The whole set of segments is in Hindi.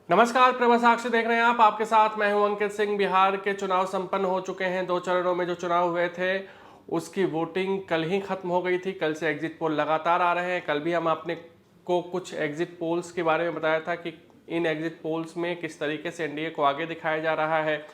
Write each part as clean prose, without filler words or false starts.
नमस्कार, प्रभा साक्षी देख रहे हैं आप। आपके साथ मैं हूं अंकित सिंह। बिहार के चुनाव संपन्न हो चुके हैं। 2 चरणों में जो चुनाव हुए थे उसकी वोटिंग कल ही खत्म हो गई थी। कल से एग्जिट पोल लगातार आ रहे हैं। कल भी हम आपने को कुछ एग्जिट पोल्स के बारे में बताया था कि इन एग्जिट पोल्स में किस तरीके से एनडीए को आगे दिखाया जा रहा है।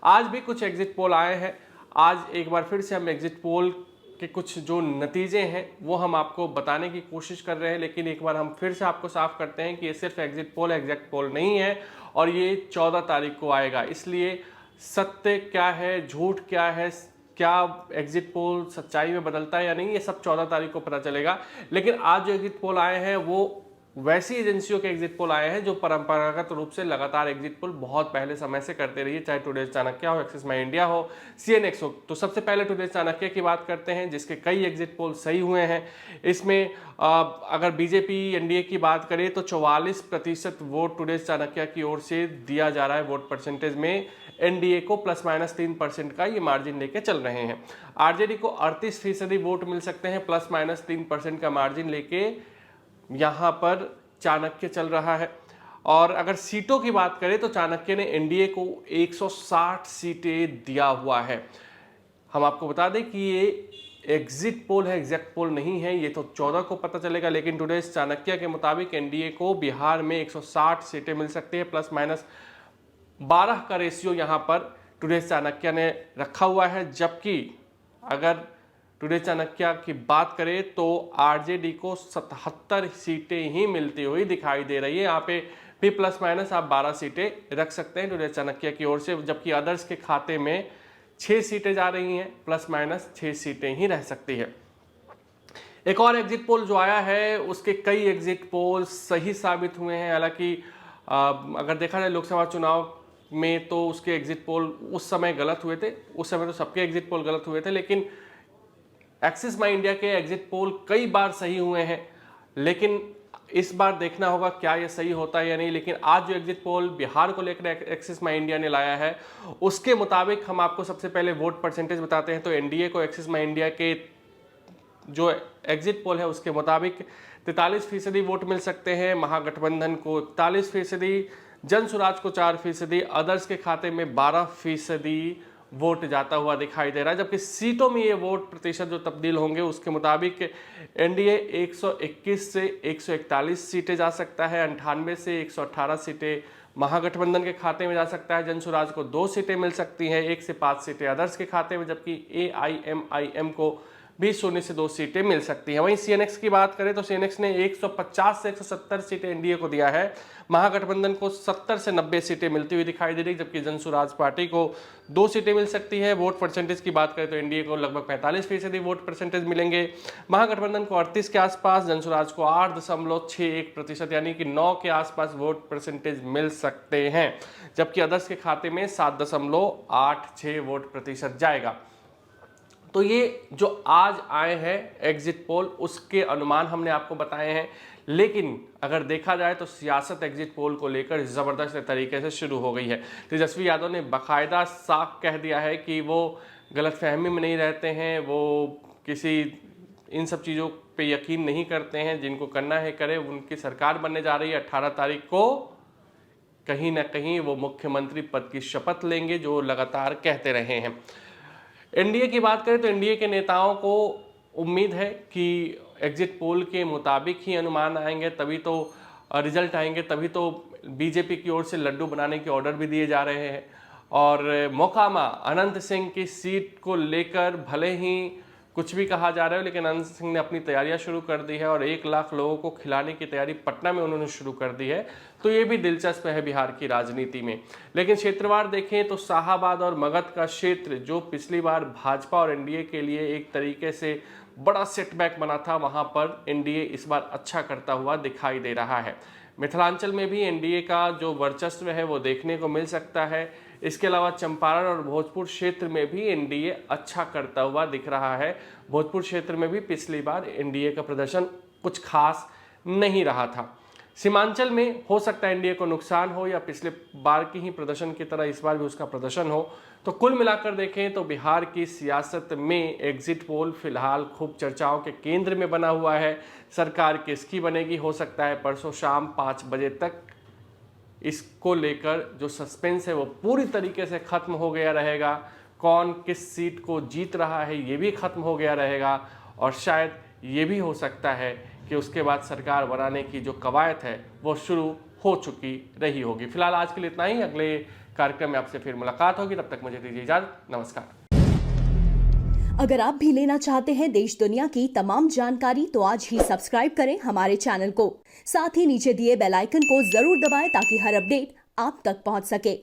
आज भी कुछ एग्जिट पोल आए हैं। आज एक बार फिर से हम एग्जिट पोल के कुछ जो नतीजे हैं वो हम आपको बताने की कोशिश कर रहे हैं, लेकिन एक बार हम फिर से आपको साफ करते हैं कि ये सिर्फ एग्जिट पोल एग्जैक्ट पोल नहीं है और ये 14 तारीख को आएगा। इसलिए सत्य क्या है, झूठ क्या है, क्या एग्जिट पोल सच्चाई में बदलता है या नहीं, ये सब 14 तारीख को पता चलेगा। लेकिन आज जो एग्जिट पोल आए हैं वो वैसी एजेंसियों के एग्जिट पोल आए हैं जो परंपरागत रूप से लगातार एग्जिट पोल बहुत पहले समय से करते रही है, चाहे टुडे चाणक्य हो, एक्सिस माई इंडिया हो, सीएनएक्स हो। तो सबसे पहले टुडे चाणक्य की बात करते हैं जिसके कई एग्जिट पोल सही हुए हैं। इसमें अगर बीजेपी एनडीए की बात करें तो 44% वोट टुडे चाणक्य की ओर से दिया जा रहा है। वोट परसेंटेज में एनडीए को ±3% का ये मार्जिन लेके चल रहे हैं। आरजेडी को 38% वोट मिल सकते हैं, ±3% का मार्जिन लेके यहां पर चाणक्य चल रहा है। और अगर सीटों की बात करें तो चाणक्य ने एनडीए को 160 सीटें दिया हुआ है। हम आपको बता दें कि ये एग्जिट पोल है, एग्जैक्ट पोल नहीं है। ये तो 14 को पता चलेगा, लेकिन टुडे चाणक्य के मुताबिक एनडीए को बिहार में 160 सीटें मिल सकती है। ±12 का रेशियो यहां पर टुडे चाणक्य ने रखा हुआ है। जबकि अगर टुडे चाणक्य की बात करें तो आरजेडी को 77 सीटें ही मिलती हुई दिखाई दे रही है। यहाँ पे भी प्लस माइनस आप 12 सीटें रख सकते हैं टुडे चाणक्य की ओर से, जबकि अदर्स के खाते में 6 सीटें जा रही हैं, ±6 सीटें ही रह सकती है। एक और एग्जिट पोल जो आया है उसके कई एग्जिट पोल सही साबित हुए हैं। हालांकि अगर देखा जाए लोकसभा चुनाव में तो उसके एग्जिट पोल उस समय गलत हुए थे। उस समय तो सबके एग्जिट पोल गलत हुए थे, लेकिन एक्सिस माई इंडिया के एग्जिट पोल कई बार सही हुए हैं। लेकिन इस बार देखना होगा क्या ये सही होता है या नहीं। लेकिन आज जो एग्जिट पोल बिहार को लेकर एक्सिस माई इंडिया ने लाया है उसके मुताबिक हम आपको सबसे पहले वोट परसेंटेज बताते हैं। तो एनडीए को एक्सिस माई इंडिया के जो एग्जिट पोल है उसके मुताबिक 43% वोट मिल सकते हैं, महागठबंधन को 41%, जन स्वराज को 4%, अदर्स के खाते में 12% वोट जाता हुआ दिखाई दे रहा है। जबकि सीटों में ये वोट प्रतिशत जो तब्दील होंगे उसके मुताबिक एनडीए 121 से 141 सीटें जा सकता है, 98 से 118 सीटें महागठबंधन के खाते में जा सकता है, जन स्वराज को 2 सीटें मिल सकती हैं, 1 से 5 सीटें अदर्स के खाते में, जबकि एआईएमआईएम को भी 0 से 2 सीटें मिल सकती हैं। वहीं सीएनएक्स की बात करें तो सीएनएक्स ने 150 से 170 सीटें एनडीए को दिया है, महागठबंधन को 70 से 90 सीटें मिलती हुई दिखाई दे रही, जबकि जन स्वराज पार्टी को 2 सीटें मिल सकती है। वोट परसेंटेज की बात करें तो एनडीए को लगभग 45% वोट परसेंटेज मिलेंगे, महागठबंधन को 38 के आसपास, जन स्वराज को 8.61% यानी कि 9 के आसपास वोट परसेंटेज मिल सकते हैं, जबकि अदर्स के खाते में 7.86 वोट प्रतिशत जाएगा। तो ये जो आज आए हैं एग्जिट पोल उसके अनुमान हमने आपको बताए हैं। लेकिन अगर देखा जाए तो सियासत एग्जिट पोल को लेकर जबरदस्त तरीके से शुरू हो गई है। तेजस्वी यादव ने बाकायदा साफ कह दिया है कि वो गलतफहमी में नहीं रहते हैं, वो किसी इन सब चीज़ों पे यकीन नहीं करते हैं, जिनको करना है करे। उनकी सरकार बनने जा रही है। 18 तारीख को कहीं ना कहीं वो मुख्यमंत्री पद की शपथ लेंगे, जो लगातार कहते रहे हैं। एनडीए की बात करें तो एनडीए के नेताओं को उम्मीद है कि एग्जिट पोल के मुताबिक ही अनुमान आएंगे, तभी तो रिजल्ट आएंगे, तभी तो बीजेपी की ओर से लड्डू बनाने के ऑर्डर भी दिए जा रहे हैं। और मोकामा अनंत सिंह की सीट को लेकर भले ही कुछ भी कहा जा रहा है, लेकिन अनंत सिंह ने अपनी तैयारियां शुरू कर दी है और 1 लाख लोगों को खिलाने की तैयारी पटना में उन्होंने शुरू कर दी है। तो ये भी दिलचस्प है बिहार की राजनीति में। लेकिन क्षेत्रवार देखें तो शाहाबाद और मगध का क्षेत्र जो पिछली बार भाजपा और एनडीए के लिए एक तरीके से बड़ा सेटबैक बना था, वहां पर एनडीए इस बार अच्छा करता हुआ दिखाई दे रहा है। मिथिलांचल में भी एनडीए का जो वर्चस्व है वो देखने को मिल सकता है। इसके अलावा चंपारण और भोजपुर क्षेत्र में भी एनडीए अच्छा करता हुआ दिख रहा है। भोजपुर क्षेत्र में भी पिछली बार एनडीए का प्रदर्शन कुछ खास नहीं रहा था। सीमांचल में हो सकता है एनडीए को नुकसान हो या पिछले बार की ही प्रदर्शन की तरह इस बार भी उसका प्रदर्शन हो। तो कुल मिलाकर देखें तो बिहार की सियासत में एग्जिट पोल फिलहाल खूब चर्चाओं के केंद्र में बना हुआ है। सरकार किसकी बनेगी, हो सकता है परसों शाम 5 बजे तक इसको लेकर जो सस्पेंस है वो पूरी तरीके से खत्म हो गया रहेगा। कौन किस सीट को जीत रहा है ये भी खत्म हो गया रहेगा, और शायद ये भी हो सकता है कि उसके बाद सरकार बनाने की जो कवायद है वो शुरू हो चुकी रही होगी। फिलहाल आज के लिए इतना ही, अगले कार्यक्रम में आपसे फिर मुलाकात होगी, तब तक मुझे दीजिए इजाजत, नमस्कार। अगर आप भी लेना चाहते हैं देश दुनिया की तमाम जानकारी तो आज ही सब्सक्राइब करें हमारे चैनल को। साथ ही नीचे दिए बेल आइकन को जरूर दबाएं ताकि हर अपडेट आप तक पहुंच सके।